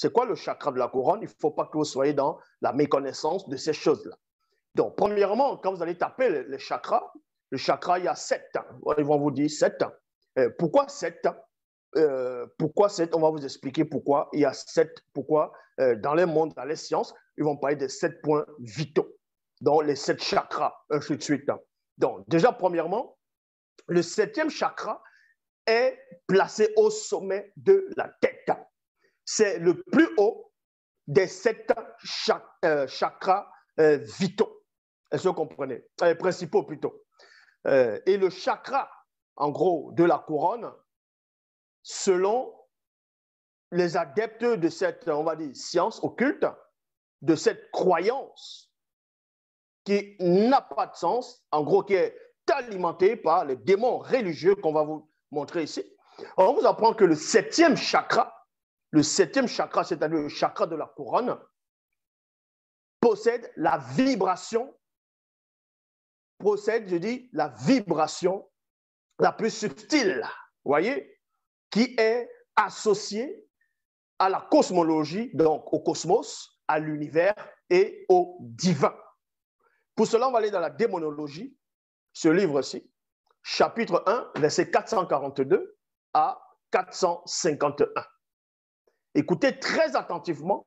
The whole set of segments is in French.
c'est quoi le chakra de la couronne? Il ne faut pas que vous soyez dans la méconnaissance de ces choses-là. Donc, premièrement, quand vous allez taper le chakra, il y a 7. Ils vont vous dire 7. Pourquoi 7? Pourquoi 7? On va vous expliquer pourquoi il y a 7. Pourquoi dans les mondes, dans les sciences, ils vont parler de 7 points vitaux. Donc, les 7 chakras, ainsi de suite. Donc, déjà, premièrement, le 7e chakra est placé au sommet de la tête. C'est le plus haut des 7 chakras vitaux. Est-ce que vous comprenez? Principaux plutôt. Et le chakra, en gros, de la couronne, selon les adeptes de cette, on va dire, science occulte, de cette croyance qui n'a pas de sens, en gros, qui est alimentée par les démons religieux qu'on va vous montrer ici. On vous apprend que le 7e chakra, c'est-à-dire le chakra de la couronne, possède la vibration, la vibration la plus subtile, vous voyez, qui est associée à la cosmologie, donc au cosmos, à l'univers et au divin. Pour cela, on va aller dans la démonologie, ce livre-ci, chapitre 1, verset 442 à 451. Écoutez très attentivement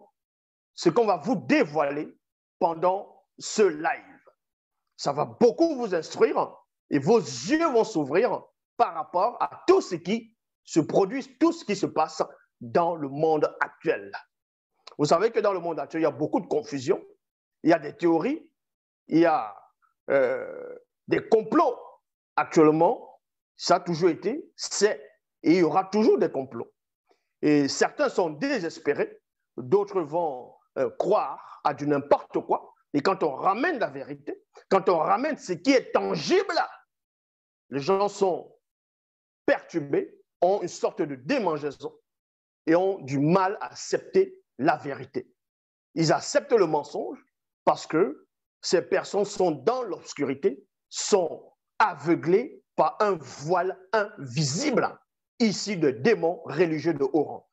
ce qu'on va vous dévoiler pendant ce live. Ça va beaucoup vous instruire et vos yeux vont s'ouvrir par rapport à tout ce qui se produit, tout ce qui se passe dans le monde actuel. Vous savez que dans le monde actuel, il y a beaucoup de confusion, il y a des théories, il y a des complots actuellement. Ça a toujours été, c'est, et il y aura toujours des complots. Et certains sont désespérés, d'autres vont croire à du n'importe quoi. Et quand on ramène la vérité, quand on ramène ce qui est tangible, les gens sont perturbés, ont une sorte de démangeaison et ont du mal à accepter la vérité. Ils acceptent le mensonge parce que ces personnes sont dans l'obscurité, sont aveuglées par un voile invisible, ici de démons religieux de haut rang.